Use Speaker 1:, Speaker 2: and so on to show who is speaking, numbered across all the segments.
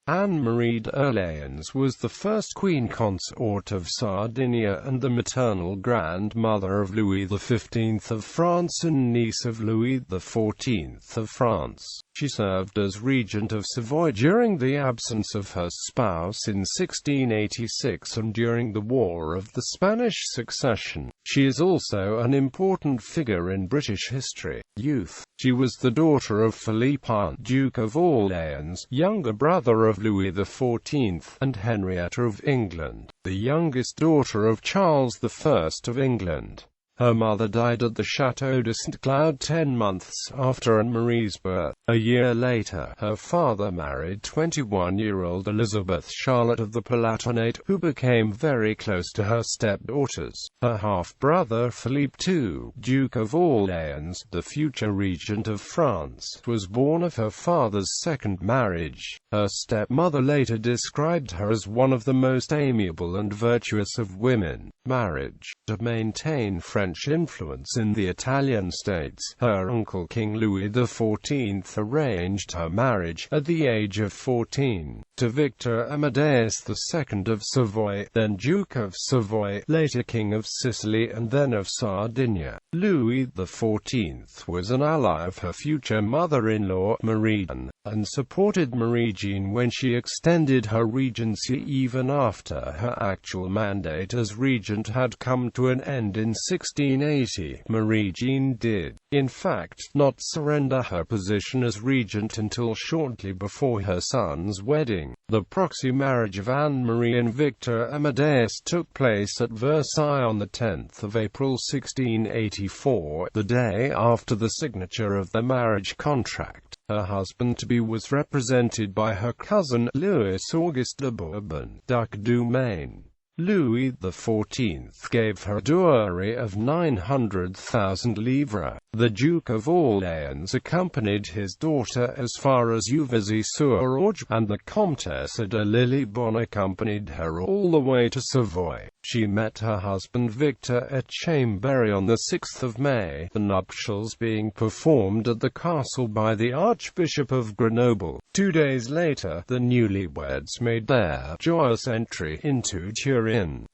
Speaker 1: Anne-Marie d'Orléans was the first queen consort of Sardinia and the maternal grandmother of Louis XV of France and niece of Louis XIV of France. She served as regent of Savoy during the absence of her spouse in 1686 and during the War of the Spanish Succession. She is also an important figure in British history. Youth. She was the daughter of Philippe, Duke of Orléans, younger brother of Louis XIV, and Henrietta of England, the youngest daughter of Charles I of England. Her mother died at the Château de Saint-Cloud 10 months after Anne-Marie's birth. A year later, her father married 21-year-old Elizabeth Charlotte of the Palatinate, who became very close to her stepdaughters. Her half-brother Philippe II, Duke of Orléans, the future regent of France, was born of her father's second marriage. Her stepmother later described her as one of the most amiable and virtuous of women. Marriage. To maintain French influence in the Italian states, her uncle King Louis XIV arranged her marriage, at the age of 14, to Victor Amadeus II of Savoy, then Duke of Savoy, later King of Sicily and then of Sardinia. Louis XIV was an ally of her future mother-in-law, Marie-Jeanne, and supported Marie-Jeanne when she extended her regency even after her actual mandate as regent had come to an end in 1680. Marie-Jeanne did, in fact, not surrender her position as regent until shortly before her son's wedding. The proxy marriage of Anne-Marie and Victor Amadeus took place at Versailles on the 10th of April 1684, the day after the signature of the marriage contract. Her husband-to-be was represented by her cousin, Louis Auguste de Bourbon, Duc du Maine. Louis XIV gave her a dowry of 900,000 livres. The Duke of Orléans accompanied his daughter as far as Juvisy-sur-Orge, and the Comtesse de Lillibonne accompanied her all the way to Savoy. She met her husband Victor at Chambéry on the 6th of May, the nuptials being performed at the castle by the Archbishop of Grenoble. 2 days later, the newlyweds made their joyous entry into Turin.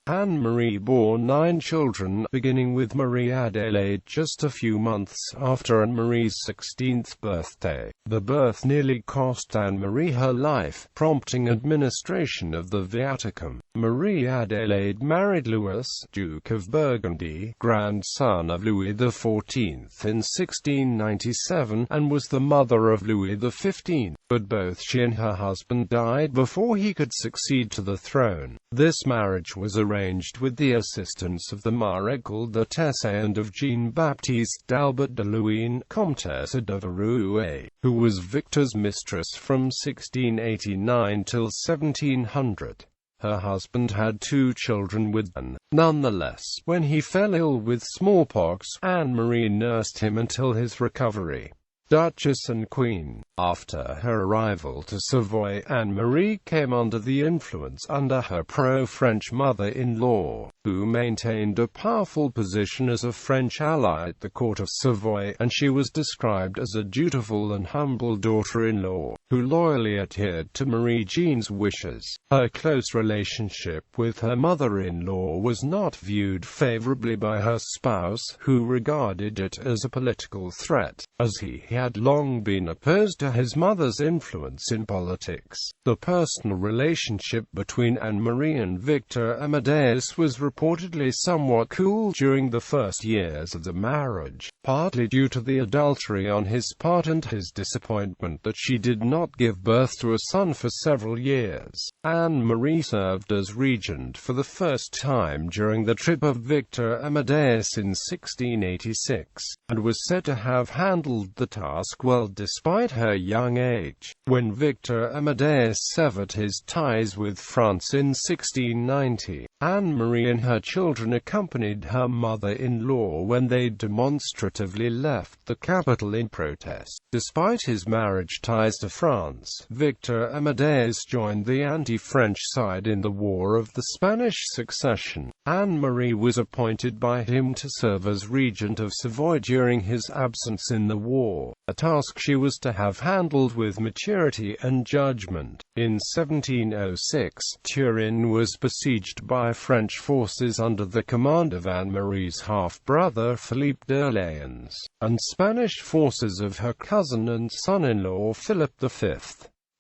Speaker 1: Anne-Marie bore 9 children, beginning with Marie-Adélaïde just a few months after Anne-Marie's 16th birthday. The birth nearly cost Anne-Marie her life, prompting administration of the viaticum. Marie-Adélaïde married Louis, Duke of Burgundy, grandson of Louis XIV, in 1697, and was the mother of Louis XV. But both she and her husband died before he could succeed to the throne. This marriage was arranged with the assistance of the Maréchal de Tessé and of Jean-Baptiste d'Albert de Luynes, Comtesse de Varouet, who was Victor's mistress from 1689 till 1700. Her husband had 2 children with Anne. Nonetheless, when he fell ill with smallpox, Anne-Marie nursed him until his recovery. Duchess and Queen. After her arrival to Savoy, Anne-Marie came under the influence under her pro-French mother-in-law, who maintained a powerful position as a French ally at the court of Savoy, and she was described as a dutiful and humble daughter-in-law, who loyally adhered to Marie-Jeanne's wishes. Her close relationship with her mother-in-law was not viewed favorably by her spouse, who regarded it as a political threat, as he had long been opposed to his mother's influence in politics. The personal relationship between Anne-Marie and Victor Amadeus was reportedly somewhat cool during the first years of the marriage, partly due to the adultery on his part and his disappointment that she did not give birth to a son for several years. Anne-Marie served as regent for the first time during the trip of Victor Amadeus in 1686, and was said to have handled the task well despite her young age. When Victor Amadeus severed his ties with France in 1690, Anne-Marie and her children accompanied her mother-in-law when they demonstratively left the capital in protest. Despite his marriage ties to France, Victor Amadeus joined the anti-French side in the War of the Spanish Succession. Anne-Marie was appointed by him to serve as regent of Savoy during his absence in the war, a task she was to have handled with maturity and judgment. In 1706, Turin was besieged by French forces under the command of Anne-Marie's half-brother Philippe d'Orléans, and Spanish forces of her cousin and son-in-law Philip V.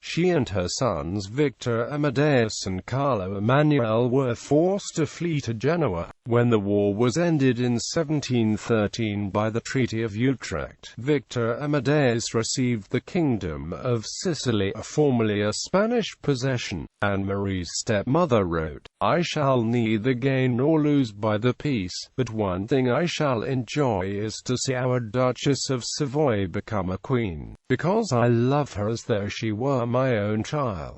Speaker 1: She and her sons Victor Amadeus and Carlo Emanuele were forced to flee to Genoa. When the war was ended in 1713 by the Treaty of Utrecht, Victor Amadeus received the Kingdom of Sicily, formerly a Spanish possession. Anne-Marie's stepmother wrote, "I shall neither gain nor lose by the peace, but one thing I shall enjoy is to see our Duchess of Savoy become a queen, because I love her as though she were my own child."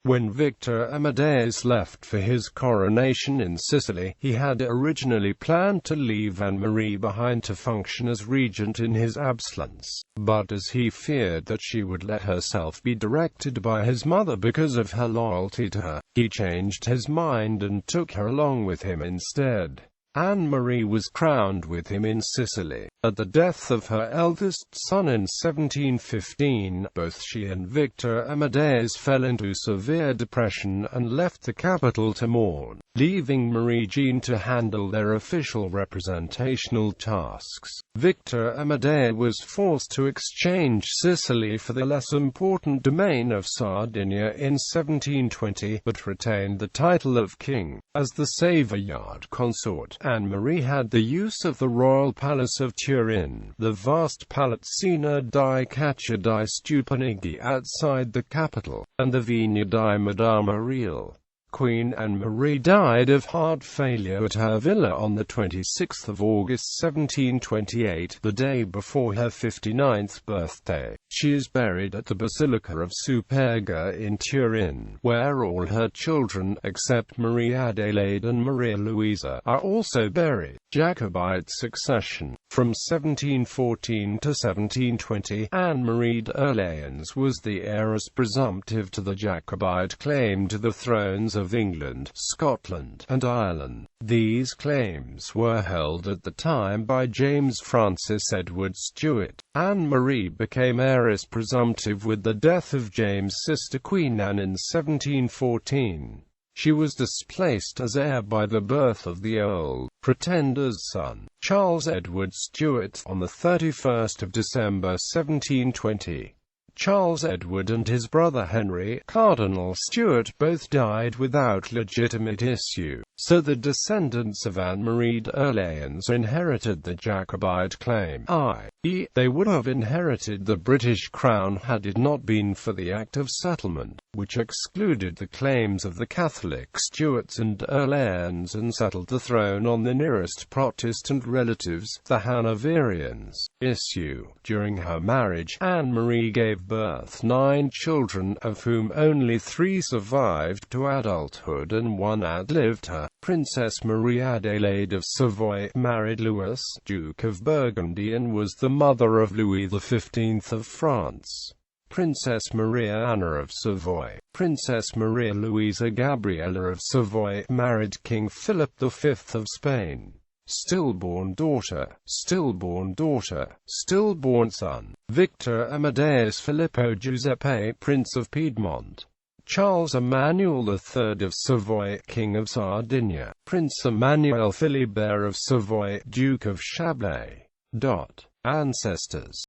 Speaker 1: When Victor Amadeus left for his coronation in Sicily, he had originally planned to leave Anne-Marie behind to function as regent in his absence, but as he feared that she would let herself be directed by his mother because of her loyalty to her, he changed his mind and took her along with him instead. Anne-Marie was crowned with him in Sicily. At the death of her eldest son in 1715, both she and Victor Amadeus fell into severe depression and left the capital to mourn, leaving Marie-Jeanne to handle their official representational tasks. Victor Amadeus was forced to exchange Sicily for the less important domain of Sardinia in 1720, but retained the title of king. As the Savoyard consort, Anne-Marie had the use of the royal palace of Turin, the vast Palazzina di Caccia di Stupinigi outside the capital, and the Vigna di Madama Reale. Queen Anne-Marie died of heart failure at her villa on the 26th of August 1728, the day before her 59th birthday. She is buried at the Basilica of Superga in Turin, where all her children, except Marie Adelaide and Maria Louisa, are also buried. Jacobite succession. From 1714 to 1720, Anne-Marie d'Orléans was the heiress presumptive to the Jacobite claim to the thrones of England, Scotland, and Ireland. These claims were held at the time by James Francis Edward Stuart. Anne-Marie became heiress presumptive with the death of James' sister Queen Anne in 1714. She was displaced as heir by the birth of the old pretender's son, Charles Edward Stuart, on the 31st of December 1720. Charles Edward and his brother Henry, Cardinal Stuart, both died without legitimate issue, so the descendants of Anne-Marie d'Orléans inherited the Jacobite claim, i.e., they would have inherited the British crown had it not been for the Act of Settlement, which excluded the claims of the Catholic Stuarts and Orléans and settled the throne on the nearest Protestant relatives, the Hanoverians. During her marriage, Anne-Marie gave birth 9 children, of whom only 3 survived to adulthood and 1 outlived her. Princess Marie Adelaide of Savoy married Louis, Duke of Burgundy, and was the mother of Louis XV of France. Princess Maria Anna of Savoy. Princess Maria Luisa Gabriella of Savoy married King Philip V of Spain. Stillborn daughter, stillborn daughter, stillborn son, Victor Amadeus Filippo Giuseppe, Prince of Piedmont. Charles Emmanuel III of Savoy, King of Sardinia. Prince Emmanuel Philibert of Savoy, Duke of Chablais. Ancestors.